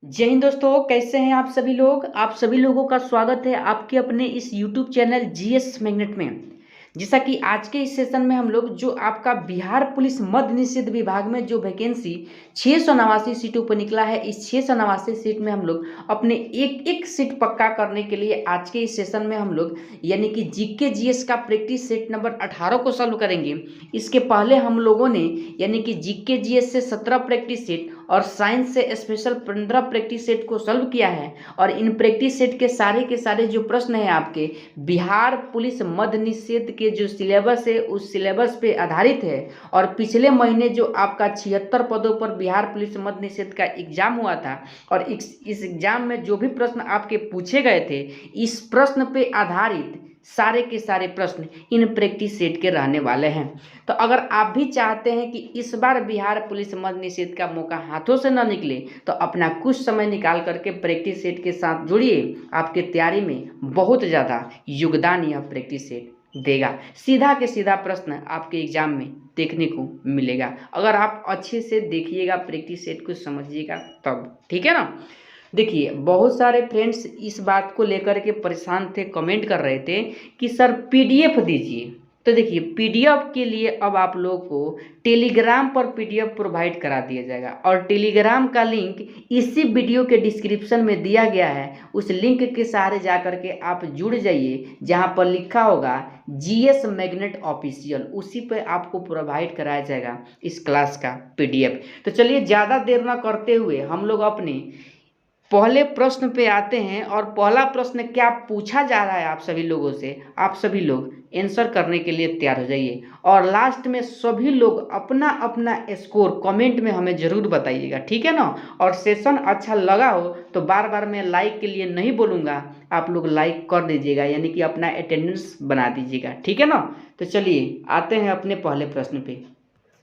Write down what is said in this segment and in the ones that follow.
जय हिंद दोस्तों, कैसे हैं आप सभी लोग। आप सभी लोगों का स्वागत है आपके अपने इस YouTube चैनल जीएस मैग्नेट में। जैसा कि आज के इस सेशन में हम लोग जो आपका बिहार पुलिस मद्य निषेध विभाग में जो वैकेंसी 689 सीटों पर निकला है, इस 689 सीट में हम लोग अपने एक एक सीट पक्का करने के लिए आज के इस सेशन में हम लोग यानी कि जीके जीएस का प्रैक्टिस सेट नंबर 18 को सॉल्व करेंगे। इसके पहले हम लोगों ने यानी कि जीके जीएस से 17 प्रैक्टिस सेट और साइंस से स्पेशल 15 प्रैक्टिस सेट को सॉल्व किया है। और इन प्रैक्टिस सेट के सारे जो प्रश्न हैं आपके बिहार पुलिस मद्य निषेध के जो सिलेबस है उस सिलेबस पे आधारित है। और पिछले महीने जो आपका 76 पदों पर बिहार पुलिस मद्य निषेध का एग्जाम हुआ था और इस एग्जाम में जो भी प्रश्न आपके पूछे गए थे इस प्रश्न पे आधारित सारे के सारे प्रश्न इन प्रैक्टिस सेट के रहने वाले हैं। तो अगर आप भी चाहते हैं कि इस बार बिहार पुलिस मद्य निषेध का मौका हाथों से न निकले तो अपना कुछ समय निकाल करके प्रैक्टिस सेट के साथ जुड़िए। आपके तैयारी में बहुत ज़्यादा योगदान यह प्रैक्टिस सेट देगा। सीधा के सीधा प्रश्न आपके एग्जाम में देखने को मिलेगा अगर आप अच्छे से देखिएगा, प्रैक्टिस सेट को समझिएगा तब, ठीक है ना। देखिए, बहुत सारे फ्रेंड्स इस बात को लेकर के परेशान थे, कमेंट कर रहे थे कि सर पीडीएफ दीजिए। तो देखिए, पीडीएफ के लिए अब आप लोगों को टेलीग्राम पर पीडीएफ प्रोवाइड करा दिया जाएगा और टेलीग्राम का लिंक इसी वीडियो के डिस्क्रिप्शन में दिया गया है। उस लिंक के सहारे जा करके आप जुड़ जाइए, जहां पर लिखा होगा जीएस मैग्नेट ऑफिशियल, उसी पे आपको प्रोवाइड कराया जाएगा इस क्लास का पीडीएफ। तो चलिए, ज़्यादा देर ना करते हुए हम लोग अपने पहले प्रश्न पे आते हैं। और पहला प्रश्न क्या पूछा जा रहा है आप सभी लोगों से, आप सभी लोग आंसर करने के लिए तैयार हो जाइए। और लास्ट में सभी लोग अपना अपना स्कोर कमेंट में हमें ज़रूर बताइएगा, ठीक है ना। और सेशन अच्छा लगा हो तो बार बार मैं लाइक के लिए नहीं बोलूँगा, आप लोग लाइक कर दीजिएगा, यानी कि अपना अटेंडेंस बना दीजिएगा, ठीक है ना। तो चलिए आते हैं अपने पहले प्रश्न पे।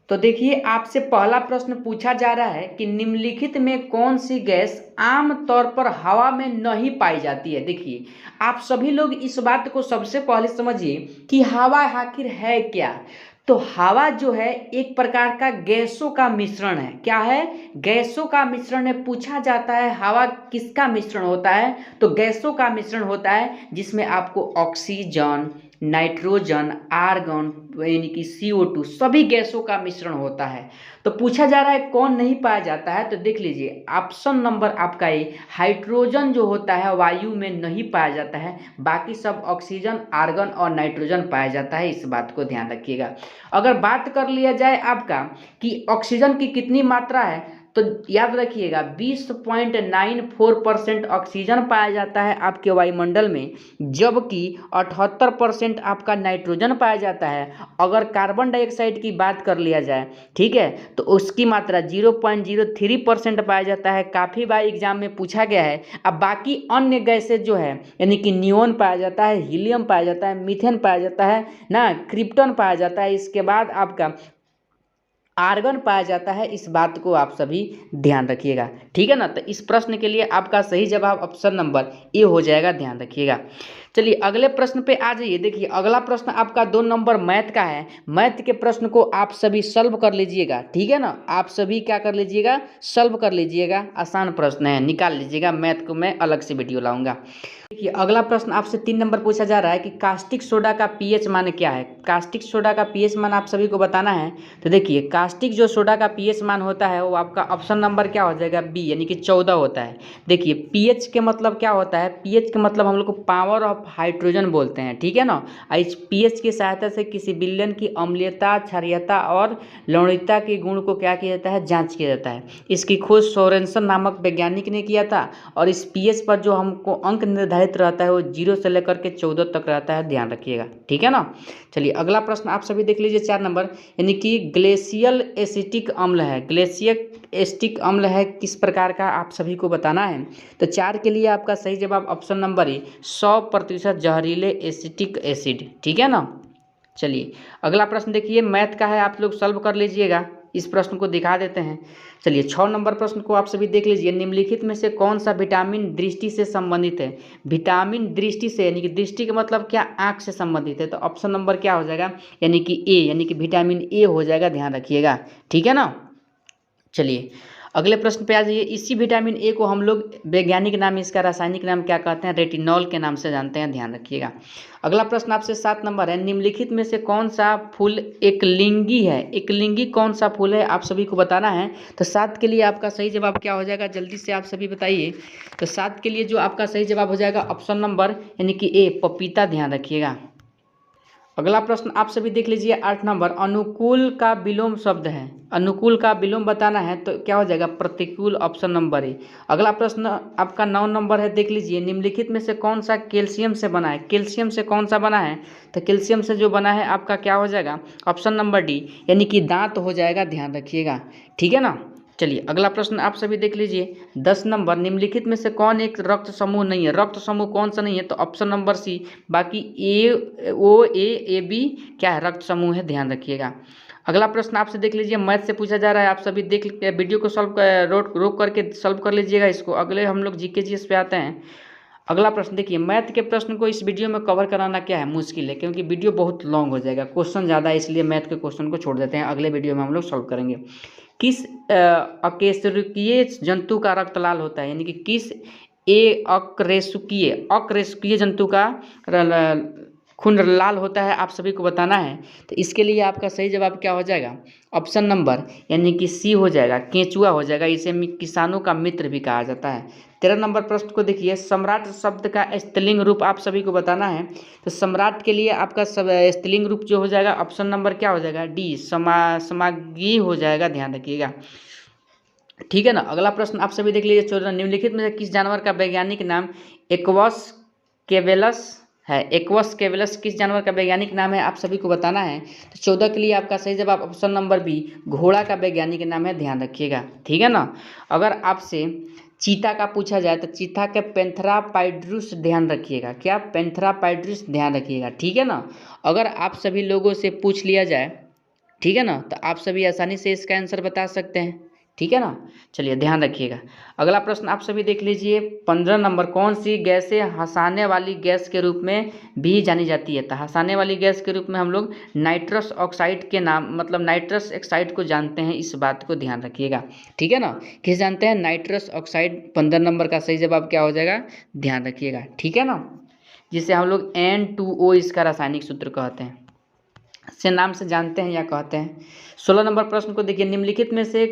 तो देखिए, आपसे पहला प्रश्न पूछा जा रहा है कि निम्नलिखित में कौन सी गैस आम तौर पर हवा में नहीं पाई जाती है। देखिए, आप सभी लोग इस बात को सबसे पहले समझिए कि हवा आखिर है क्या। तो हवा जो है एक प्रकार का गैसों का मिश्रण है। क्या है? गैसों का मिश्रण है। पूछा जाता है हवा किसका मिश्रण होता है, तो गैसों का मिश्रण होता है जिसमें आपको ऑक्सीजन, नाइट्रोजन, आर्गन यानी कि CO2 सभी गैसों का मिश्रण होता है। तो पूछा जा रहा है कौन नहीं पाया जाता है, तो देख लीजिए ऑप्शन नंबर आपका ए हाइड्रोजन जो होता है वायु में नहीं पाया जाता है, बाकी सब ऑक्सीजन, आर्गन और नाइट्रोजन पाया जाता है। इस बात को ध्यान रखिएगा। अगर बात कर लिया जाए आपका कि ऑक्सीजन की कितनी मात्रा है, तो याद रखिएगा 20.94% ऑक्सीजन पाया जाता है आपके वायुमंडल में, जबकि 78% आपका नाइट्रोजन पाया जाता है। अगर कार्बन डाइऑक्साइड की बात कर लिया जाए, ठीक है, तो उसकी मात्रा 0.03% पाया जाता है। काफ़ी बार एग्जाम में पूछा गया है। अब बाकी अन्य गैसेज जो है यानी कि नियोन पाया जाता है, हीलियम पाया जाता है, मीथेन पाया जाता है ना, क्रिप्टन पाया जाता है, इसके बाद आपका आर्गन पाया जाता है। इस बात को आप सभी ध्यान रखिएगा, ठीक है ना। तो इस प्रश्न के लिए आपका सही जवाब ऑप्शन नंबर ए हो जाएगा, ध्यान रखिएगा। चलिए अगले प्रश्न पे आ जाइए। देखिए, अगला प्रश्न आपका 2 नंबर मैथ का है। मैथ के प्रश्न को आप सभी सॉल्व कर लीजिएगा, ठीक है ना। आप सभी क्या कर लीजिएगा, सॉल्व कर लीजिएगा। आसान प्रश्न है, निकाल लीजिएगा। मैथ को मैं अलग से वीडियो लाऊंगा। देखिए, अगला प्रश्न आपसे 3 नंबर पूछा जा रहा है कि कास्टिक सोडा का पीएच मान क्या है। कास्टिक सोडा का पीएच मान आप सभी को बताना है। तो देखिए, कास्टिक जो सोडा का पीएच मान होता है वो आपका ऑप्शन नंबर क्या हो जाएगा, बी, यानी कि 14 होता है। देखिए, पीएच के मतलब क्या होता है, पीएच के मतलब हम लोग को पावर ऑफ हाइड्रोजन बोलते हैं, ठीक है ना। इस पीएच की सहायता से किसी विलयन की अम्लीयता, क्षारीयता और लवणीयता के गुण को क्या किया जाता है, जांच किया जाता है। इसकी खोज सोरेनसन नामक वैज्ञानिक ने किया था। और इस पीएच पर जो हमको अंक निर्धारित रहता है वो 0 से लेकर के 14 तक रहता है, ध्यान रखिएगा, ठीक है ना। चलिए अगला प्रश्न आप सभी देख लीजिए, 4 नंबर, यानी कि ग्लेशियल एसिटिक अम्ल है। ग्लेशियल एसिटिक अम्ल है किस प्रकार का, आप सभी को बताना है। तो 4 के लिए आपका सही जवाब ऑप्शन नंबर ए 100% जहरीले एसिटिक एसिड, ठीक है ना। चलिए अगला प्रश्न देखिए, मैथ का है, आप लोग सॉल्व कर लीजिएगा। इस प्रश्न को दिखा देते हैं। चलिए 6 नंबर प्रश्न को आप सभी देख लीजिए। निम्नलिखित में से कौन सा विटामिन दृष्टि से संबंधित है। विटामिन दृष्टि से यानी कि दृष्टि का मतलब क्या, आंख से संबंधित है। तो ऑप्शन नंबर क्या हो जाएगा, यानी कि ए, यानी कि विटामिन ए हो जाएगा, ध्यान रखिएगा, ठीक है ना। चलिए अगले प्रश्न पे आ जाइए। इसी विटामिन ए को हम लोग वैज्ञानिक नाम, इसका रासायनिक नाम क्या कहते हैं? रेटिनॉल के नाम से जानते हैं, ध्यान रखिएगा। अगला प्रश्न आपसे 7 नंबर है, निम्नलिखित में से कौन सा फूल एकलिंगी है? एकलिंगी कौन सा फूल है, आप सभी को बताना है। तो 7 के लिए आपका सही जवाब क्या हो जाएगा, जल्दी से आप सभी बताइए। तो 7 के लिए जो आपका सही जवाब हो जाएगा ऑप्शन नंबर यानी कि ए, पपीता, ध्यान रखिएगा। अगला प्रश्न आप सभी देख लीजिए 8 नंबर, अनुकूल का विलोम शब्द है, अनुकूल का विलोम बताना है तो क्या हो जाएगा? प्रतिकूल, ऑप्शन नंबर ए। अगला प्रश्न आपका 9 नंबर है, देख लीजिए, निम्नलिखित में से कौन सा कैल्शियम से बना है? कैल्शियम से कौन सा बना है? तो कैल्शियम से जो बना है आपका क्या हो जाएगा? ऑप्शन नंबर डी, यानी कि दांत हो जाएगा, ध्यान रखिएगा, ठीक है ना। चलिए अगला प्रश्न आप सभी देख लीजिए 10 नंबर, निम्नलिखित में से कौन एक रक्त समूह नहीं है? रक्त समूह कौन सा नहीं है? तो ऑप्शन नंबर सी, बाकी ए, ओ, ए बी क्या है? रक्त समूह है, ध्यान रखिएगा। अगला प्रश्न आपसे देख लीजिए, मैथ से पूछा जा रहा है, आप सभी देख वीडियो को रोक करके सॉल्व कर लीजिएगा इसको। अगले हम लोग जीके जीएस पे आते हैं। अगला प्रश्न देखिए, मैथ के प्रश्न को इस वीडियो में कवर कराना क्या है? मुश्किल है, क्योंकि वीडियो बहुत लॉन्ग हो जाएगा, क्वेश्चन ज़्यादा है, इसलिए मैथ के क्वेश्चन को छोड़ देते हैं, अगले वीडियो में हम लोग सॉल्व करेंगे। किस अकेशुकीय जंतु का रक्त लाल होता है? यानी कि किस अकरेशुकीय जंतु का खून लाल होता है, आप सभी को बताना है। तो इसके लिए आपका सही जवाब क्या हो जाएगा? ऑप्शन नंबर यानी कि सी हो जाएगा, केंचुआ हो जाएगा, इसे किसानों का मित्र भी कहा जाता है। 13 नंबर प्रश्न को देखिए, सम्राट शब्द का स्त्रीलिंग रूप आप सभी को बताना है। तो सम्राट के लिए आपका स्त्रीलिंग रूप जो हो जाएगा ऑप्शन नंबर क्या हो जाएगा? डी, समागी हो जाएगा, ध्यान रखिएगा, ठीक है ना। अगला प्रश्न आप सभी देख लीजिए 14, निम्नलिखित में से किस जानवर का वैज्ञानिक नाम एक्वस केवेलस है? एक्वस केवेलस किस जानवर का वैज्ञानिक नाम है, आप सभी को बताना है। तो 14 के लिए आपका सही जवाब ऑप्शन नंबर बी, घोड़ा का वैज्ञानिक नाम है, ध्यान रखिएगा, ठीक है ना। अगर आपसे चीता का पूछा जाए तो चीता के पैंथेरा पाइड्रूस, ध्यान रखिएगा, क्या? पैंथेरा पाइड्रूस, ध्यान रखिएगा, ठीक है ना। अगर आप सभी लोगों से पूछ लिया जाए, ठीक है ना, तो आप सभी आसानी से इसका आंसर बता सकते हैं, ठीक है ना। चलिए ध्यान रखिएगा। अगला प्रश्न आप सभी देख लीजिए 15 नंबर, कौन सी गैसें हंसाने वाली गैस के रूप में भी जानी जाती है? तो हंसाने वाली गैस के रूप में हम लोग नाइट्रस ऑक्साइड के नाम, मतलब नाइट्रस ऑक्साइड को जानते हैं, इस बात को ध्यान रखिएगा, ठीक है ना। किस जानते हैं? Nitrous oxide. 15 नंबर का सही जवाब क्या हो जाएगा? ध्यान रखिएगा, ठीक है ना, जिसे हम लोग N2O इसका रासायनिक सूत्र कहते हैं, से नाम से जानते हैं या कहते हैं। 16 नंबर प्रश्न को देखिए, निम्नलिखित में से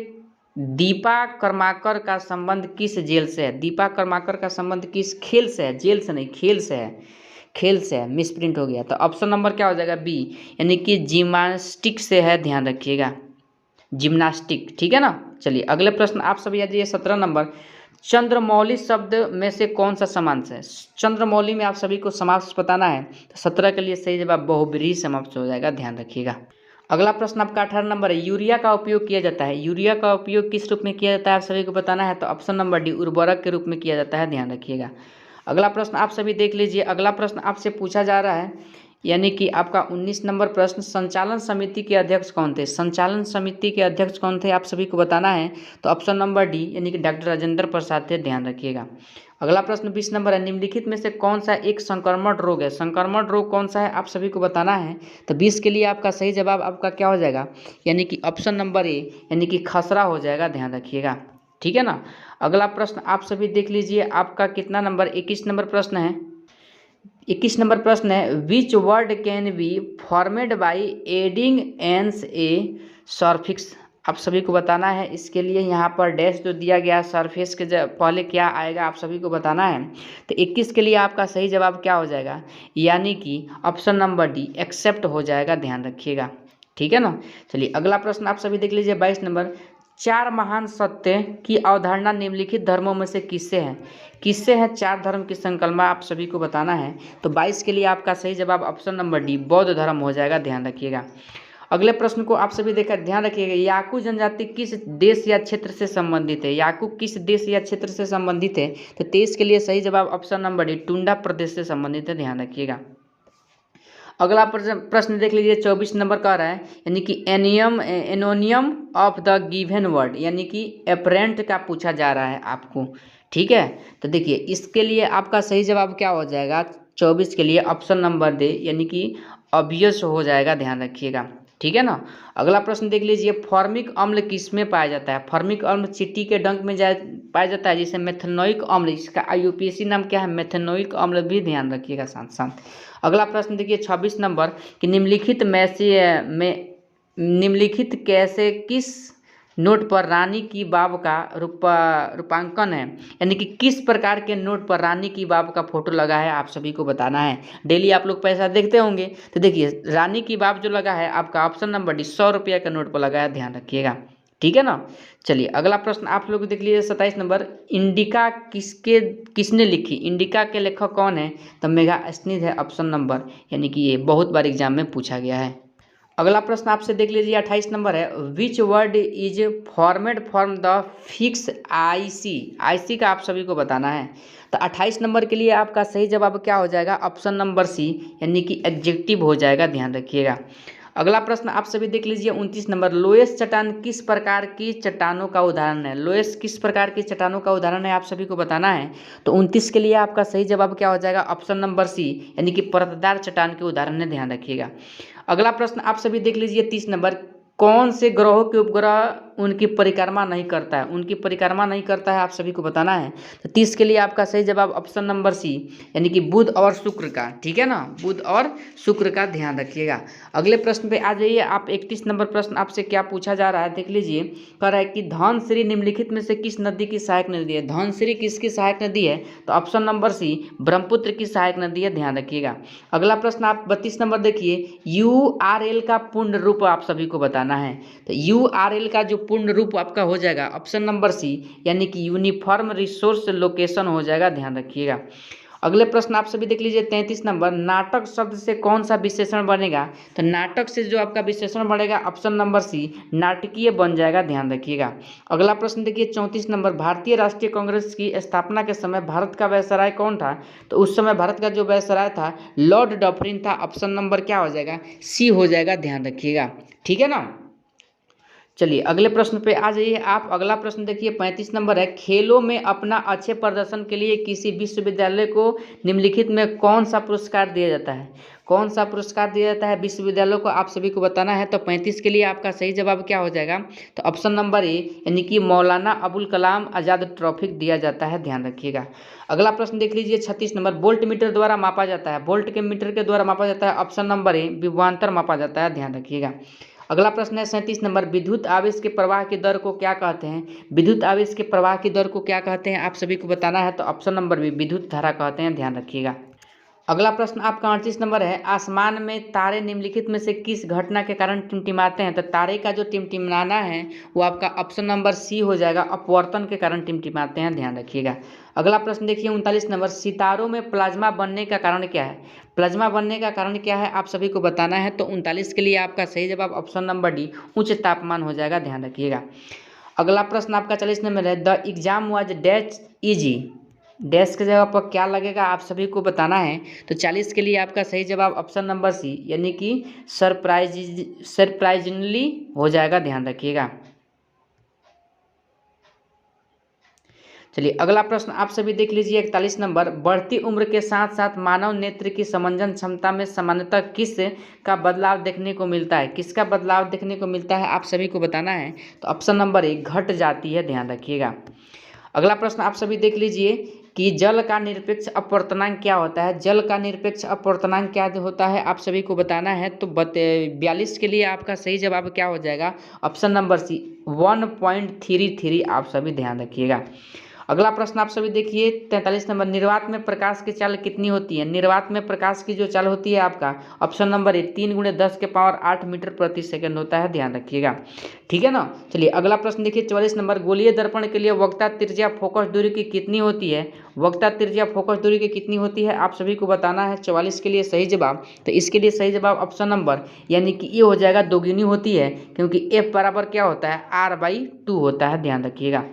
दीपा कर्माकर का संबंध किस जेल से है? दीपा कर्माकर का संबंध किस खेल से है? जेल से नहीं, खेल से है, खेल से है, मिसप्रिंट हो गया। तो ऑप्शन नंबर क्या हो जाएगा? बी, यानी कि जिम्नास्टिक से है, ध्यान रखिएगा, जिम्नास्टिक, ठीक है ना। चलिए अगले प्रश्न आप सभी आ जाइए 17 नंबर, चंद्रमौली शब्द में से कौन सा समास है? चंद्रमौली में आप सभी को समास बताना है। तो 17 के लिए सही जवाब बहुब्रीहि समास हो जाएगा, ध्यान रखिएगा। अगला प्रश्न आपका 18 नंबर है, यूरिया का उपयोग किया जाता है, यूरिया का उपयोग किस रूप में किया जाता है, आप सभी को बताना है। तो ऑप्शन नंबर डी, उर्वरक के रूप में किया जाता है, ध्यान रखिएगा। अगला प्रश्न आप सभी देख लीजिए, अगला प्रश्न आपसे पूछा जा रहा है, यानी कि आपका 19 नंबर प्रश्न, संचालन समिति के अध्यक्ष कौन थे? संचालन समिति के अध्यक्ष कौन थे, आप सभी को बताना है। तो ऑप्शन नंबर डी, यानी कि डॉक्टर राजेंद्र प्रसाद थे, ध्यान रखिएगा। अगला प्रश्न 20 नंबर है, निम्नलिखित में से कौन सा एक संक्रमण रोग है? संक्रमण रोग कौन सा है, आप सभी को बताना है। तो 20 के लिए आपका सही जवाब आपका क्या हो जाएगा? यानी कि ऑप्शन नंबर ए, यानी कि खसरा हो जाएगा, ध्यान रखिएगा, ठीक है ना। अगला प्रश्न आप सभी देख लीजिए, आपका कितना नंबर? 21 नंबर प्रश्न है। 21 नंबर प्रश्न है, which word can be formed by adding ance a suffix, आप सभी को बताना है। इसके लिए यहाँ पर डैश जो दिया गया सरफेस के पहले क्या आएगा, आप सभी को बताना है। तो 21 के लिए आपका सही जवाब क्या हो जाएगा? यानी कि ऑप्शन नंबर डी, एक्सेप्ट हो जाएगा, ध्यान रखिएगा, ठीक है ना। चलिए अगला प्रश्न आप सभी देख लीजिए 22 नंबर, 4 महान सत्य की अवधारणा निम्नलिखित धर्मों में से किससे है? किससे है 4 धर्म की संकल्पना, आप सभी को बताना है। तो 22 के लिए आपका सही जवाब ऑप्शन नंबर डी, बौद्ध धर्म हो जाएगा, ध्यान रखिएगा। अगले प्रश्न को आप सभी देखकर ध्यान रखिएगा, याकू जनजाति किस देश या क्षेत्र से संबंधित है? याकू किस देश या क्षेत्र से संबंधित है? तो 23 के लिए सही जवाब ऑप्शन नंबर डी, टुंडा प्रदेश से संबंधित है, ध्यान रखिएगा। अगला प्रश्न देख लीजिए 24 नंबर का रहा है, यानी कि एनोनियम ऑफ द गिवन वर्ड, यानी कि एपरेंट का पूछा जा रहा है आपको, ठीक है। तो देखिए इसके लिए आपका सही जवाब क्या हो जाएगा? 24 के लिए ऑप्शन नंबर दे, यानी कि ऑब्वियस हो जाएगा, ध्यान रखिएगा, ठीक है ना। अगला प्रश्न देख लीजिए, फॉर्मिक अम्ल किस में पाया जाता है? फॉर्मिक अम्ल चींटी के डंक में पाया जाता है, जिसे मेथनोइक अम्ल, इसका IUPAC नाम क्या है? मेथनोइक अम्ल, भी ध्यान रखिएगा साथ साथ। अगला प्रश्न देखिए 26 नंबर कि निम्नलिखित कैसे किस नोट पर रानी की बाब का रूपांकन है, यानी कि किस प्रकार के नोट पर रानी की बाब का फोटो लगा है, आप सभी को बताना है। डेली आप लोग पैसा देखते होंगे, तो देखिए रानी की बाब जो लगा है आपका ऑप्शन नंबर डी 100 रुपये का नोट पर लगा है, ध्यान रखिएगा, ठीक है ना। चलिए अगला प्रश्न आप लोग देख लीजिए 27 नंबर, इंडिका किसने लिखी? इंडिका के लेखक कौन है? तो मेगास्थनीज है, ऑप्शन नंबर, यानी कि ये बहुत बार एग्जाम में पूछा गया है। अगला प्रश्न आपसे देख लीजिए 28 नंबर है, which word is formed from the fix IC का आप सभी को बताना है। तो 28 नंबर के लिए आपका सही जवाब क्या हो जाएगा? ऑप्शन नंबर सी, यानी कि एडजेक्टिव हो जाएगा, ध्यान रखिएगा। अगला प्रश्न आप सभी देख लीजिए 29 नंबर, लोएस चट्टान किस प्रकार की चट्टानों का उदाहरण है? लोएस किस प्रकार की चट्टानों का उदाहरण है, आप सभी को बताना है। तो 29 के लिए आपका सही जवाब क्या हो जाएगा? ऑप्शन नंबर सी, यानी कि परतदार चट्टान के उदाहरण है, ध्यान रखिएगा। अगला प्रश्न आप सभी देख लीजिए 30 नंबर, कौन से ग्रहों के उपग्रह उनकी परिक्रमा नहीं करता है? उनकी परिक्रमा नहीं करता है, आप सभी को बताना है। तो 30 के लिए आपका सही जवाब ऑप्शन नंबर सी, यानी कि बुध और शुक्र का, ठीक है ना, बुध और शुक्र का, ध्यान रखिएगा। अगले प्रश्न पे आ जाइए आप। 31 नंबर प्रश्न आपसे क्या पूछा जा रहा है, देख लीजिए। कह रहा है कि धनश्री निम्नलिखित में से किस नदी की सहायक नदी है? धनश्री किसकी सहायक नदी है? तो ऑप्शन नंबर सी, ब्रह्मपुत्र की सहायक नदी है, ध्यान रखिएगा। अगला प्रश्न आप 32 नंबर देखिए, URL का पूर्ण रूप आप सभी को बताना है। तो URL का जो पूर्ण रूप आपका हो जाएगा ऑप्शन नंबर सी, यानी कि यूनिफॉर्म रिसोर्स लोकेशन हो जाएगा, ध्यान रखिएगा। अगले प्रश्न आप सभी देख लीजिए 33 नंबर, नाटक शब्द से कौन सा विशेषण बनेगा? तो नाटक से जो आपका विशेषण बनेगा ऑप्शन नंबर सी, नाटकीय बन जाएगा, ध्यान रखिएगा। अगला प्रश्न देखिए 34 नंबर, भारतीय राष्ट्रीय कांग्रेस की स्थापना के समय भारत का वायसराय कौन था? तो उस समय भारत का जो वायसराय था लॉर्ड डफरिन था, ऑप्शन नंबर क्या हो जाएगा? सी हो जाएगा, ध्यान रखिएगा, ठीक है ना। चलिए अगले प्रश्न पे आ जाइए आप। अगला प्रश्न देखिए 35 नंबर है, खेलों में अपना अच्छे प्रदर्शन के लिए किसी विश्वविद्यालय को निम्नलिखित में कौन सा पुरस्कार दिया जाता है? कौन सा पुरस्कार दिया जाता है विश्वविद्यालय को, आप सभी को बताना है। तो 35 के लिए आपका सही जवाब क्या हो जाएगा? तो ऑप्शन नंबर ए, यानी कि मौलाना अबुल कलाम आज़ाद ट्रॉफी दिया जाता है, ध्यान रखिएगा। अगला प्रश्न देख लीजिए 36 नंबर, वोल्ट मीटर द्वारा मापा जाता है, वोल्ट के मीटर के द्वारा मापा जाता है, ऑप्शन नंबर ए, विभवांतर मापा जाता है, ध्यान रखिएगा। अगला प्रश्न है 37 नंबर, विद्युत आवेश के प्रवाह की दर को क्या कहते हैं? विद्युत आवेश के प्रवाह की दर को क्या कहते हैं, आप सभी को बताना है। तो ऑप्शन नंबर बी, विद्युत धारा कहते हैं, ध्यान रखिएगा। अगला प्रश्न आपका 38 नंबर है, आसमान में तारे निम्नलिखित में से किस घटना के कारण टिमटिमाते हैं? तो तारे का जो टिमटिमाना है वो आपका ऑप्शन नंबर सी हो जाएगा, अपवर्तन के कारण टिमटिमाते हैं, ध्यान रखिएगा। अगला प्रश्न देखिए 39 नंबर, सितारों में प्लाज्मा बनने का कारण क्या है? प्लाज्मा बनने का कारण क्या है, आप सभी को बताना है। तो 39 के लिए आपका सही जवाब ऑप्शन नंबर डी, उच्च तापमान हो जाएगा, ध्यान रखिएगा। अगला प्रश्न आपका 40 नंबर है, the exam was dash easy, dash के जगह पर क्या लगेगा, आप सभी को बताना है। तो 40 के लिए आपका सही जवाब ऑप्शन नंबर सी, यानी कि सरप्राइजिंगली हो जाएगा, ध्यान रखिएगा। चलिए अगला प्रश्न आप सभी देख लीजिए 41 नंबर, बढ़ती उम्र के साथ साथ मानव नेत्र की समंजन क्षमता में सामान्यतः किस का बदलाव देखने को मिलता है? किसका बदलाव देखने को मिलता है, आप सभी को बताना है। तो ऑप्शन नंबर ए, घट जाती है, ध्यान रखिएगा। अगला प्रश्न आप सभी देख लीजिए कि जल का निरपेक्ष अपवर्तनांक क्या होता है? जल का निरपेक्ष अपवर्तनांक क्या होता है, आप सभी को बताना है। तो 42 के लिए आपका सही जवाब क्या हो जाएगा? ऑप्शन नंबर सी, 1.33, आप सभी ध्यान रखिएगा। अगला प्रश्न आप सभी देखिए 43 नंबर, निर्वात में प्रकाश की चाल कितनी होती है? निर्वात में प्रकाश की जो चाल होती है आपका ऑप्शन नंबर ए, 3 × 10⁸ मीटर प्रति सेकंड होता है, ध्यान रखिएगा, ठीक है ना। चलिए अगला प्रश्न देखिए 44 नंबर, गोलीय दर्पण के लिए वक्ता त्रिज्या फोकस दूरी की कितनी होती है? वक्ता त्रिज्या फोकस दूरी की कितनी होती है, आप सभी को बताना है। 44 के लिए सही जवाब, तो इसके लिए सही जवाब ऑप्शन नंबर, यानी कि ये हो जाएगा, दोगुनी होती है, क्योंकि एफ बराबर क्या होता है? R/2 होता है, ध्यान रखिएगा।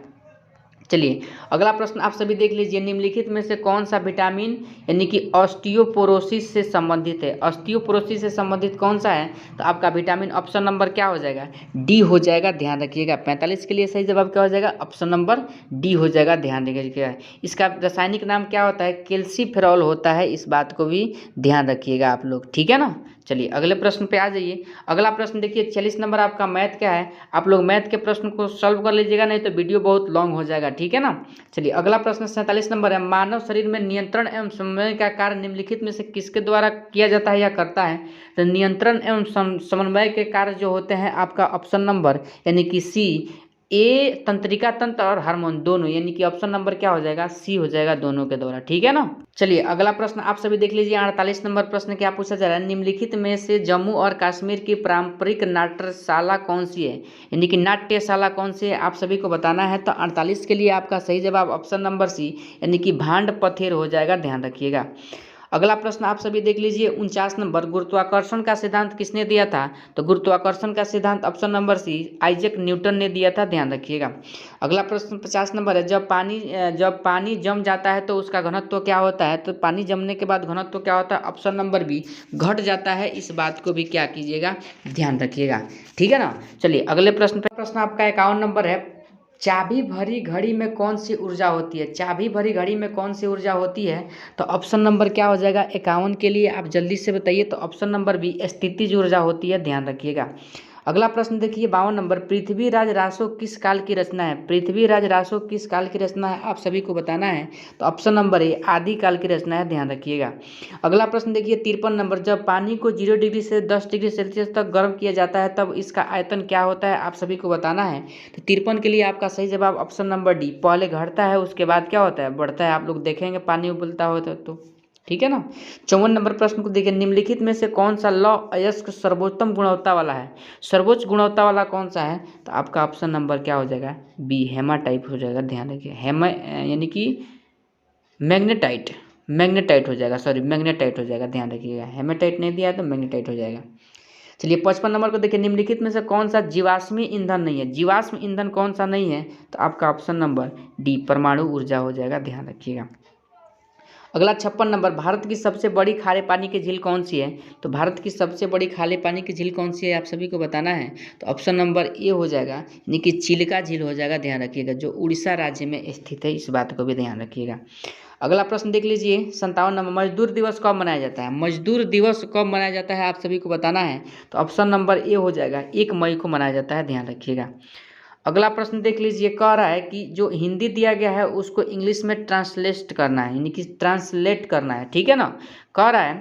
चलिए अगला प्रश्न आप सभी देख लीजिए, निम्नलिखित में से कौन सा विटामिन यानी कि ऑस्टियोपोरोसिस से संबंधित है? ऑस्टियोपोरोसिस से संबंधित कौन सा है? तो आपका विटामिन ऑप्शन नंबर क्या हो जाएगा? डी हो जाएगा, ध्यान रखिएगा। 45 के लिए सही जवाब क्या हो जाएगा? ऑप्शन नंबर डी हो जाएगा, ध्यान रखिएगा। इसका रासायनिक नाम क्या होता है? कैल्सीफेरॉल होता है, इस बात को भी ध्यान रखिएगा आप लोग, ठीक है ना। चलिए अगले प्रश्न पे आ जाइए। अगला प्रश्न देखिए 40 नंबर आपका मैथ का है। आप लोग मैथ के प्रश्न को सॉल्व कर लीजिएगा, नहीं तो वीडियो बहुत लॉन्ग हो जाएगा, ठीक है ना। चलिए अगला प्रश्न 47 नंबर है। मानव शरीर में नियंत्रण एवं समन्वय का कार्य निम्नलिखित में से किसके द्वारा किया जाता है या करता है। तो नियंत्रण एवं समन्वय के कार्य जो होते हैं आपका ऑप्शन नंबर यानी कि सी, ए तंत्रिका तंत्र और हार्मोन दोनों, यानी कि ऑप्शन नंबर क्या हो जाएगा, सी हो जाएगा, दोनों के द्वारा, ठीक है ना। चलिए अगला प्रश्न आप सभी देख लीजिए। 48 नंबर प्रश्न क्या पूछा जा रहा है। निम्नलिखित में से जम्मू और कश्मीर की पारंपरिक नाट्यशाला कौन सी है, यानी कि नाट्यशाला कौन सी है, आप सभी को बताना है। तो 48 के लिए आपका सही जवाब ऑप्शन नंबर सी यानी कि भांड पथेर हो जाएगा, ध्यान रखिएगा। अगला प्रश्न आप सभी देख लीजिए। 49 नंबर, गुरुत्वाकर्षण का सिद्धांत किसने दिया था। तो गुरुत्वाकर्षण का सिद्धांत option number C Isaac Newton ने दिया था, ध्यान रखिएगा। अगला प्रश्न 50 नंबर है। जब पानी जम जाता है तो उसका घनत्व क्या होता है। तो पानी जमने के बाद घनत्व क्या होता है, ऑप्शन नंबर बी घट जाता है। इस बात को भी क्या कीजिएगा, ध्यान रखिएगा, ठीक है ना। चलिए अगले प्रश्न पे, प्रश्न आपका 51 नंबर है। चाबी भरी घड़ी में कौन सी ऊर्जा होती है। चाबी भरी घड़ी में कौन सी ऊर्जा होती है। तो ऑप्शन नंबर क्या हो जाएगा 51 के लिए, आप जल्दी से बताइए। तो ऑप्शन नंबर बी स्थितिज ऊर्जा होती है, ध्यान रखिएगा। अगला प्रश्न देखिए 52 नंबर, पृथ्वीराज रासो किस काल की रचना है। पृथ्वीराज रासो किस काल की रचना है, आप सभी को बताना है। तो ऑप्शन नंबर ए आदि काल की रचना है, ध्यान रखिएगा। अगला प्रश्न देखिए 53 नंबर, जब पानी को 0 डिग्री से 10 डिग्री सेल्सियस तक गर्म किया जाता है तब इसका आयतन क्या होता है, आप सभी को बताना है। तो 53 के लिए आपका सही जवाब ऑप्शन नंबर डी, पहले घटता है उसके बाद क्या होता है, बढ़ता है। आप लोग देखेंगे पानी उबलता होता तो, ठीक है ना। 54 नंबर प्रश्न को देखिए। निम्नलिखित में से कौन सा लौ अयस्क सर्वोत्तम गुणवत्ता वाला है। सर्वोच्च गुणवत्ता वाला कौन सा है। तो आपका ऑप्शन नंबर क्या हो जाएगा, बी हेमाटाइट हो जाएगा, ध्यान रखिए। यानी कि मैग्नेटाइट, मैग्नेटाइट हो जाएगा, सॉरी मैग्नेटाइट हो जाएगा, ध्यान रखिएगा। हेमाटाइट नहीं दिया है तो मैग्नेटाइट हो जाएगा। चलिए 55 नंबर को देखिए। निम्नलिखित में से कौन सा जीवाश्मी ईंधन नहीं है। जीवाश्म ईंधन कौन सा नहीं है। तो आपका ऑप्शन नंबर डी परमाणु ऊर्जा हो जाएगा, ध्यान रखिएगा। अगला 56 नंबर, भारत की सबसे बड़ी खारे पानी की झील कौन सी है। तो भारत की सबसे बड़ी खारे पानी की झील कौन सी है, आप सभी को बताना है। तो ऑप्शन नंबर ए हो जाएगा, यानी कि चिल्का झील हो जाएगा, ध्यान रखिएगा, जो उड़ीसा राज्य में स्थित है, इस बात को भी ध्यान रखिएगा। अगला प्रश्न देख लीजिए 57 नंबर, मजदूर दिवस कब मनाया जाता है। मजदूर दिवस कब मनाया जाता है, आप सभी को बताना है। तो ऑप्शन नंबर ए हो जाएगा, 1 मई को मनाया जाता है, ध्यान रखिएगा। अगला प्रश्न देख लीजिए, कह रहा है कि जो हिंदी दिया गया है उसको इंग्लिश में ट्रांसलेट करना है, यानी कि ट्रांसलेट करना है, ठीक है ना। कह रहा है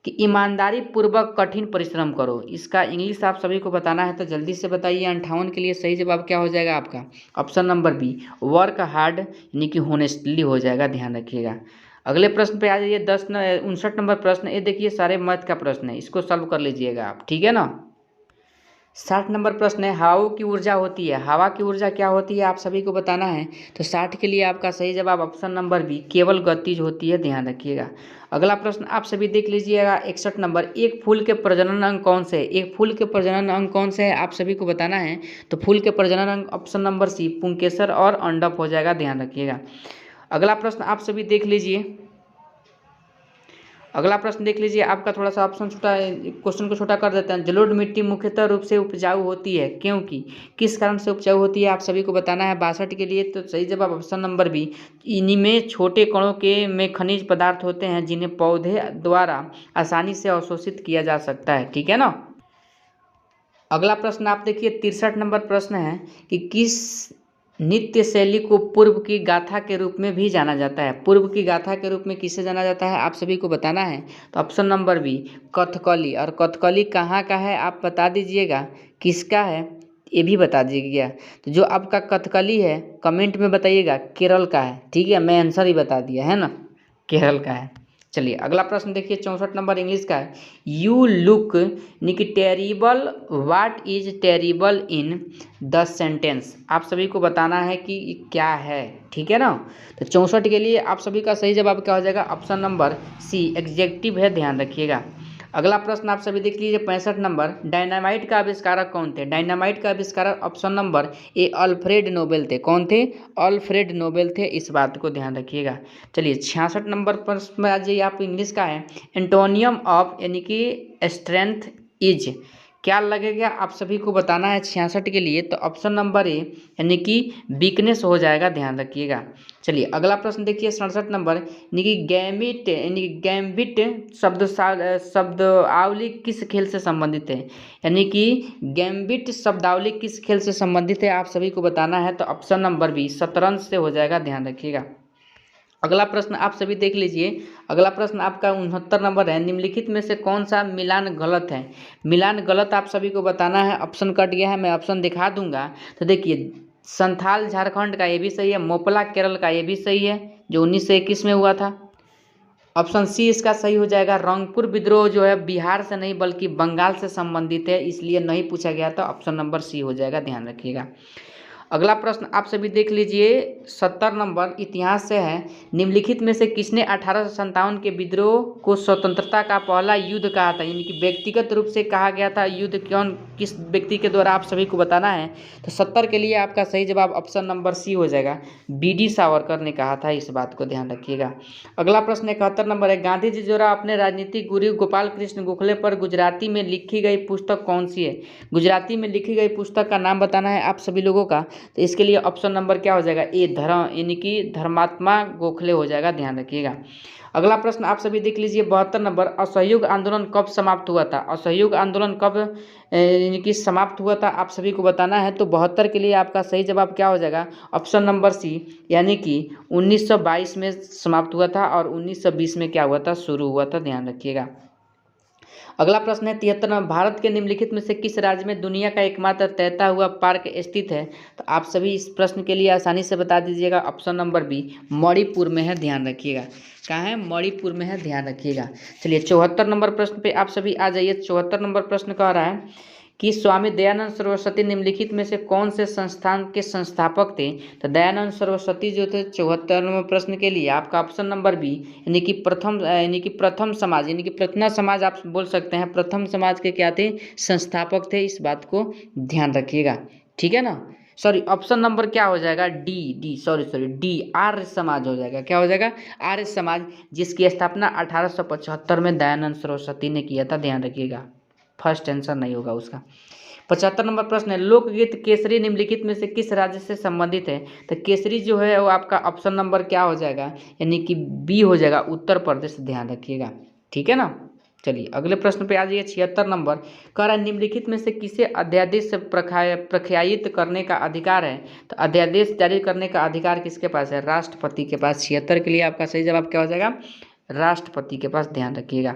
कि ईमानदारी पूर्वक कठिन परिश्रम करो, इसका इंग्लिश आप सभी को बताना है। तो जल्दी से बताइए। 58 के लिए सही जवाब क्या हो जाएगा आपका, option number B work hard, यानी कि होनेस्टली हो जाएगा, ध्यान रखिएगा। अगले प्रश्न पे आ जाइए 59 नंबर प्रश्न। ये देखिए सारे मैथ का प्रश्न है, इसको सॉल्व कर लीजिएगा आप, ठीक है ना। 60 नंबर प्रश्न है, हवाओं की ऊर्जा होती है। हवा की ऊर्जा क्या होती है, आप सभी को बताना है। तो 60 के लिए आपका सही जवाब ऑप्शन नंबर बी केवल गतिज होती है, ध्यान रखिएगा। अगला प्रश्न आप सभी देख लीजिएगा 61 नंबर, एक फूल के प्रजनन अंग कौन से है। एक फूल के प्रजनन अंग कौन से है, आप सभी को बताना है। तो फूल के प्रजनन अंग ऑप्शन नंबर सी पुंकेसर और अंडप हो जाएगा, ध्यान रखिएगा। अगला प्रश्न आप सभी देख लीजिए। अगला प्रश्न देख लीजिए, आपका थोड़ा सा ऑप्शन छोटा, क्वेश्चन को छोटा कर देते हैं। जलोढ़ मिट्टी मुख्यतः रूप से उपजाऊ होती है, क्योंकि किस कारण से उपजाऊ होती है, आप सभी को बताना है। 62 के लिए तो सही जवाब ऑप्शन नंबर बी, इनमें छोटे कणों के में खनिज पदार्थ होते हैं जिन्हें पौधे द्वारा आसानी से अवशोषित किया जा सकता है, ठीक है ना। अगला प्रश्न आप देखिए 63 नंबर प्रश्न है कि किस नृत्य शैली को पूर्व की गाथा के रूप में भी जाना जाता है। पूर्व की गाथा के रूप में किसे जाना जाता है, आप सभी को बताना है। तो ऑप्शन नंबर बी कथकली, और कथकली कहाँ का है आप बता दीजिएगा, किसका है ये भी बता दीजिएगा। तो जो आपका कथकली है कमेंट में बताइएगा केरल का है, ठीक है, मैं आंसर ही बता दिया है ना, केरल का है। चलिए अगला प्रश्न देखिए 64 नंबर इंग्लिश का है, you look nicky terrible, what is terrible in the sentence, आप सभी को बताना है कि क्या है, ठीक है ना। तो 64 के लिए आप सभी का सही जवाब क्या हो जाएगा, ऑप्शन नंबर सी एग्जेक्टिव है, ध्यान रखिएगा। अगला प्रश्न आप सभी देख लीजिए 65 नंबर, डायनामाइट का आविष्कारक कौन थे। डायनामाइट का आविष्कारक option number A Alfred Nobel थे। कौन थे, अल्फ्रेड नोबेल थे, इस बात को ध्यान रखिएगा। चलिए 66 नंबर प्रश्न में आ जाइए, आप इंग्लिश का है, एंटोनियम ऑफ यानी कि स्ट्रेंथ इज क्या लगेगा आप सभी को बताना है 66 के लिए, तो ऑप्शन नंबर ए यानी कि वीकनेस हो जाएगा, ध्यान रखिएगा। चलिए अगला प्रश्न देखिए 67 नंबर, यानी कि गैम्बिट यानी कि गैम्बिट शब्दावली किस खेल से संबंधित है, यानी कि गैम्बिट शब्दावली किस खेल से संबंधित है आप सभी को बताना है, तो ऑप्शन नंबर बी शतरंज से हो जाएगा, ध्यान रखिएगा। अगला प्रश्न आप सभी देख लीजिए, अगला प्रश्न आपका 69 नंबर है, निम्नलिखित में से कौन सा मिलान गलत है। मिलान गलत आप सभी को बताना है, ऑप्शन कट गया है, मैं ऑप्शन दिखा दूंगा। तो देखिए संथाल झारखंड का ये भी सही है, मोपला केरल का ये भी सही है जो 1921 में हुआ था। ऑप्शन सी इसका सही हो जाएगा। रंगपुर विद्रोह जो है बिहार से नहीं बल्कि बंगाल से संबंधित है, इसलिए नहीं पूछा गया था, ऑप्शन नंबर सी हो जाएगा, ध्यान रखिएगा। अगला प्रश्न आप सभी देख लीजिए 70 नंबर इतिहास से है, निम्नलिखित में से किसने 1857 के विद्रोह को स्वतंत्रता का पहला युद्ध कहा था, यानी कि व्यक्तिगत रूप से कहा गया था युद्ध, कौन किस व्यक्ति के द्वारा आप सभी को बताना है। तो 70 के लिए आपका सही जवाब ऑप्शन नंबर सी हो जाएगा, BD सावरकर ने कहा था, इस बात को ध्यान रखिएगा। अगला प्रश्न 71 नंबर है, गांधी जी द्वारा अपने राजनीतिक गुरु गोपाल कृष्ण गोखले पर गुजराती में लिखी गई पुस्तक कौन सी है। गुजराती में लिखी गई पुस्तक का नाम बताना है आप सभी लोगों का, तो इसके लिए ऑप्शन नंबर क्या हो जाएगा, ए धर्म यानी कि धर्मात्मा गोखले हो जाएगा, ध्यान रखिएगा। अगला प्रश्न आप सभी देख लीजिए 72 नंबर, असहयोग आंदोलन कब समाप्त हुआ था। असहयोग आंदोलन कब यानी कि समाप्त हुआ था आप सभी को बताना है, तो 72 के लिए आपका सही जवाब क्या हो जाएगा, ऑप्शन नंबर सी यानी कि 1922 में समाप्त हुआ था और 1920 में क्या हुआ था, शुरू हुआ था, ध्यान रखिएगा। अगला प्रश्न है 73 में, भारत के निम्नलिखित में से किस राज्य में दुनिया का एकमात्र तैरता हुआ पार्क स्थित है। तो आप सभी इस प्रश्न के लिए आसानी से बता दीजिएगा, ऑप्शन नंबर बी मणिपुर में है, ध्यान रखिएगा। कहाँ है, मणिपुर में है, ध्यान रखिएगा। चलिए 74 नंबर प्रश्न पे आप सभी आ जाइए। 74 नंबर प्रश्न कह रहा है कि स्वामी दयानंद सरस्वती निम्नलिखित में से कौन से संस्थान के संस्थापक थे। तो दयानंद सरस्वती जो थे 74 नंबर प्रश्न के लिए आपका ऑप्शन नंबर बी यानी कि प्रथम समाज यानी कि प्रथना समाज आप बोल सकते हैं, प्रथम समाज के क्या थे, संस्थापक थे, इस बात को ध्यान रखिएगा, ठीक है ना। सॉरी ऑप्शन नंबर क्या हो जाएगा, डी आर्य समाज हो जाएगा, क्या हो जाएगा, आर्य समाज, जिसकी स्थापना 1875 में दयानंद सरस्वती ने किया था, ध्यान रखिएगा, फर्स्ट आंसर नहीं होगा उसका। 75 नंबर प्रश्न है, लोकगीत केसरी निम्नलिखित में से किस राज्य से संबंधित है। तो केसरी जो है वो आपका ऑप्शन नंबर क्या हो जाएगा, यानी कि बी हो जाएगा, उत्तर प्रदेश, ध्यान रखिएगा, ठीक है ना। चलिए अगले प्रश्न पे आ जाइए 76 नंबर, कह रहा है निम्नलिखित में से किसे अध्यादेश से प्रख्यायित करने का अधिकार है। तो अध्यादेश जारी करने का अधिकार किसके पास है, राष्ट्रपति के पास। 76 के लिए आपका सही जवाब क्या हो जाएगा, राष्ट्रपति के पास, ध्यान रखिएगा।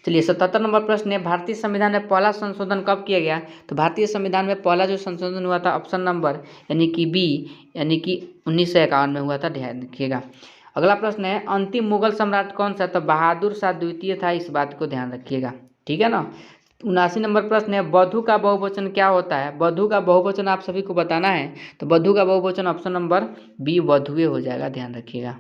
चलिए 77 नंबर प्रश्न है, भारतीय संविधान में पहला संशोधन कब किया गया। तो भारतीय संविधान में पहला जो संशोधन हुआ था ऑप्शन नंबर यानी कि बी यानी कि 1951 में हुआ था, ध्यान रखिएगा। अगला प्रश्न है, अंतिम मुगल सम्राट कौन सा। तो बहादुर शाह द्वितीय था, इस बात को ध्यान रखिएगा, ठीक है ना। 79 नंबर प्रश्न है, वधु का बहुवचन क्या होता है। वधु का बहुवचन आप सभी को बताना है, तो वधु का बहुवचन ऑप्शन नंबर बी वधुए हो जाएगा, ध्यान रखिएगा।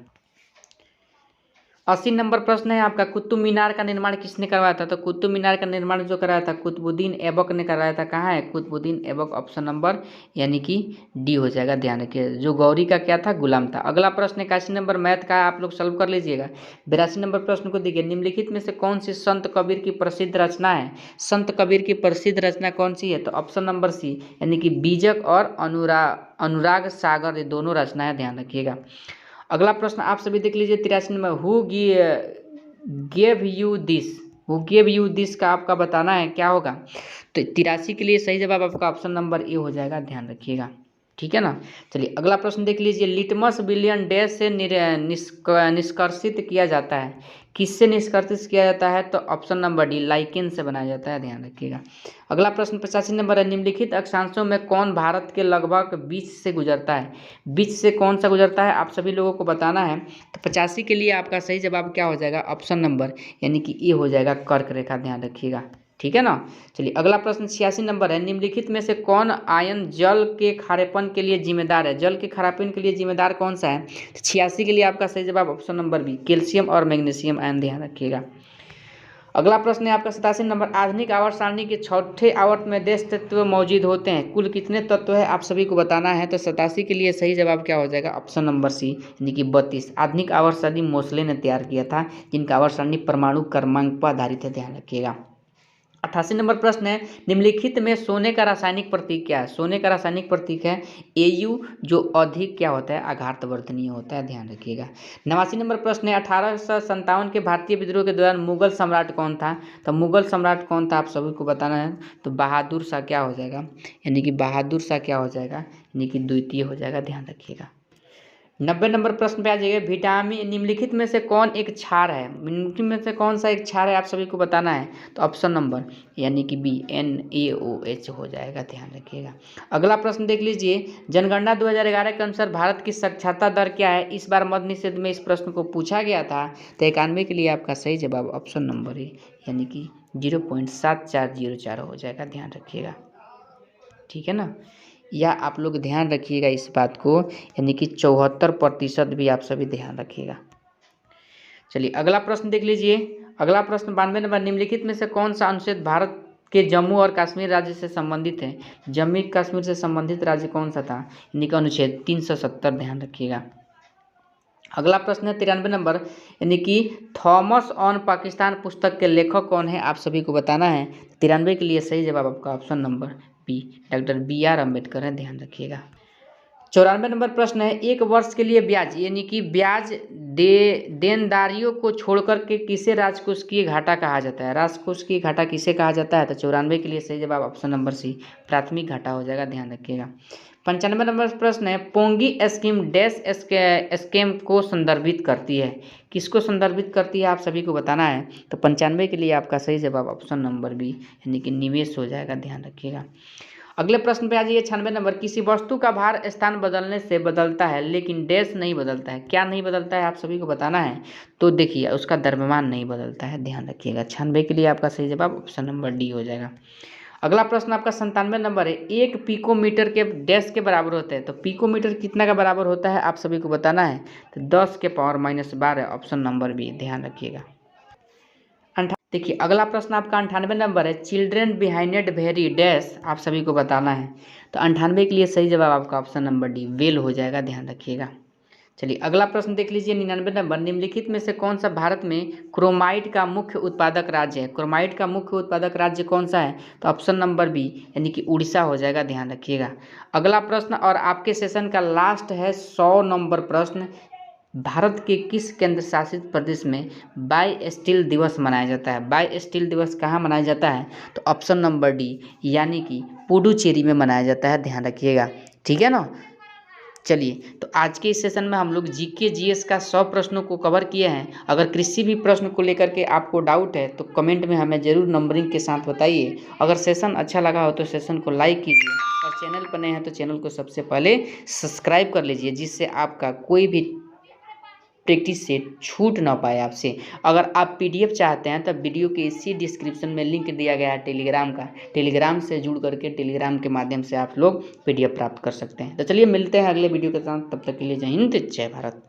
80 नंबर प्रश्न है आपका, कुतुब मीनार का निर्माण किसने करवाया था। तो कुतुब मीनार का निर्माण जो कराया था कुतुबुद्दीन ऐबक ने कराया था। कहाँ है, कुतुबुद्दीन ऐबक, ऑप्शन नंबर यानी कि डी हो जाएगा, ध्यान रखिए। जो गौरी का क्या था, गुलाम था। अगला प्रश्न 81 नंबर मैथ का, आप लोग सॉल्व कर लीजिएगा। 82 नंबर प्रश्न को देखिए, निम्नलिखित में से कौन सी संत कबीर की प्रसिद्ध रचना है। संत कबीर की प्रसिद्ध रचना कौन सी है। तो ऑप्शन नंबर सी यानी कि बीजक और अनुराग सागर, ये दोनों रचना है, ध्यान रखिएगा। अगला प्रश्न आप सभी देख लीजिए 83 number, who gave you this का आपका बताना है क्या होगा। तो 83 के लिए सही जवाब आपका ऑप्शन नंबर ए हो जाएगा, ध्यान रखिएगा, ठीक है ना। चलिए अगला प्रश्न देख लीजिए, लिटमस विलियन डैश से निष्कर्षित किया जाता है। किससे निष्कर्षित किया जाता है। तो ऑप्शन नंबर डी लाइकेन से बनाया जाता है, ध्यान रखिएगा। अगला प्रश्न 85 नंबर है, निम्नलिखित अक्षांशों में कौन भारत के लगभग बीच से गुजरता है। बीच से कौन सा गुजरता है आप सभी लोगों को बताना है। तो 85 के लिए आपका सही जवाब क्या हो जाएगा, ऑप्शन नंबर यानी कि ए हो जाएगा, कर्क रेखा, ध्यान रखिएगा, ठीक है ना। चलिए अगला प्रश्न 86 नंबर है, निम्नलिखित में से कौन आयन जल के खारेपन के लिए जिम्मेदार है। जल के खारापन के लिए जिम्मेदार कौन सा है। तो 86 के लिए आपका सही जवाब ऑप्शन नंबर बी कैल्शियम और मैग्नीशियम आयन, ध्यान रखिएगा। अगला प्रश्न है आपका 87 नंबर, आधुनिक आवर्त सारणी के चौथे आवर्त में देश तत्व मौजूद होते हैं। कुल कितने तत्व है आप सभी को बताना है। तो 87 के लिए सही जवाब क्या हो जाएगा, ऑप्शन नंबर सी यानी कि 32। आधुनिक आवर्त सारणी मोसले ने तैयार किया था, जिनका आवर्त सारणी परमाणु क्रमांक पर आधारित है, ध्यान रखिएगा। 88 नंबर प्रश्न है, निम्नलिखित में सोने का रासायनिक प्रतीक क्या है? सोने का रासायनिक प्रतीक है Au, जो अधिक क्या होता है, आघातवर्धनीय होता है, ध्यान रखिएगा। 89 नंबर प्रश्न है, 1857 के भारतीय विद्रोह के दौरान मुगल सम्राट कौन था? तो मुगल सम्राट कौन था आप सभी को बताना है। तो बहादुर शाह क्या हो जाएगा, यानी कि बहादुर शाह क्या हो जाएगा, यानी कि द्वितीय हो जाएगा, ध्यान रखिएगा। 90 नंबर प्रश्न पे आ जाइए, विटामिन निम्नलिखित में से कौन एक क्षार है? निम्नलिखित में से कौन सा एक क्षार है आप सभी को बताना है। तो ऑप्शन नंबर यानी कि बी NaOH हो जाएगा, ध्यान रखिएगा। अगला प्रश्न देख लीजिए, जनगणना 2011 के अनुसार भारत की साक्षरता दर क्या है? इस बार मद्य निषेध में इस प्रश्न को पूछा गया था। तो 91 के लिए आपका सही जवाब ऑप्शन नंबर है, यानी कि 0.7404 हो जाएगा, ध्यान रखिएगा, ठीक है ना। या आप लोग ध्यान रखिएगा इस बात को, यानी कि 74% भी आप सभी ध्यान रखिएगा। चलिए अगला प्रश्न देख लीजिए। अगला प्रश्न 92 नंबर, निम्नलिखित में से कौन सा अनुच्छेद भारत के जम्मू और कश्मीर राज्य से संबंधित है? जम्मू कश्मीर से संबंधित राज्य कौन सा था? यानी कि अनुच्छेद 370, ध्यान रखिएगा। अगला प्रश्न है 93 नंबर, यानी कि थॉमस ऑन पाकिस्तान पुस्तक के लेखक कौन है? आप सभी को बताना है। 93 के लिए सही जवाब आपका option number B doctor BR Ambedkar है, ध्यान रखिएगा। 94 नंबर प्रश्न है, एक वर्ष के लिए ब्याज यानी कि ब्याज देनदारियों को छोड़कर के किसे राजकोषीय घाटा कहा जाता है? राजकोषीय घाटा किसे कहा जाता है? तो 94 के लिए सही जवाब ऑप्शन नंबर सी प्राथमिक घाटा हो जाएगा, ध्यान रखिएगा। 95 नंबर प्रश्न है, पोंगी स्कीम डैश स्कीम को संदर्भित करती है? किसको संदर्भित करती है आप सभी को बताना है। तो 95 के लिए आपका सही जवाब ऑप्शन नंबर बी यानी कि निवेश हो जाएगा, ध्यान रखिएगा। अगले प्रश्न पे आ जाइए 96 नंबर, किसी वस्तु का भार स्थान बदलने से बदलता है लेकिन डैश नहीं बदलता है, क्या नहीं बदलता है आप सभी को बताना है। तो देखिए उसका द्रव्यमान नहीं बदलता है, ध्यान रखिएगा। 96 के लिए आपका सही जवाब ऑप्शन नंबर डी हो जाएगा। अगला प्रश्न आपका 97 नंबर है, एक पिकोमीटर के डैश के बराबर होते हैं? तो पिकोमीटर कितना का बराबर होता है आप सभी को बताना है। तो 10 के पावर -12 ऑप्शन नंबर बी, ध्यान रखिएगा। देखिए अगला प्रश्न आपका 98 नंबर है, चिल्ड्रेन बिहाइंड वेरी डैश आप सभी को बताना है। तो 98 के लिए सही जवाब आपका ऑप्शन नंबर डी वेल हो जाएगा, ध्यान रखिएगा। चलिए अगला प्रश्न देख लीजिए 99 नंबर, निम्नलिखित में से कौन सा भारत में क्रोमाइट का मुख्य उत्पादक राज्य है? क्रोमाइट का मुख्य उत्पादक राज्य कौन सा है? तो ऑप्शन नंबर बी यानी कि उड़ीसा हो जाएगा, ध्यान रखिएगा। अगला प्रश्न और आपके सेशन का लास्ट है 100 नंबर प्रश्न, भारत के किस केंद्र शासित प्रदेश में बाई स्टील दिवस मनाया जाता है? बाई स्टील दिवस कहाँ मनाया जाता है? तो ऑप्शन नंबर डी यानी कि पुडुचेरी में मनाया जाता है, ध्यान रखिएगा, ठीक है ना। चलिए तो आज के इस सेशन में हम लोग GK GS का 100 प्रश्नों को कवर किए हैं। अगर किसी भी प्रश्न को लेकर के आपको डाउट है तो कमेंट में हमें ज़रूर नंबरिंग के साथ बताइए। अगर सेशन अच्छा लगा हो तो सेशन को लाइक कीजिए और चैनल पर नए हैं तो चैनल को सबसे पहले सब्सक्राइब कर लीजिए, जिससे आपका कोई भी प्रैक्टिस से छूट ना पाए आपसे। अगर आप PDF चाहते हैं तब वीडियो के इसी डिस्क्रिप्शन में लिंक दिया गया है टेलीग्राम का, टेलीग्राम से जुड़ करके टेलीग्राम के माध्यम से आप लोग PDF प्राप्त कर सकते हैं। तो चलिए मिलते हैं अगले वीडियो के साथ, तब तक के लिए जय हिंद जय भारत।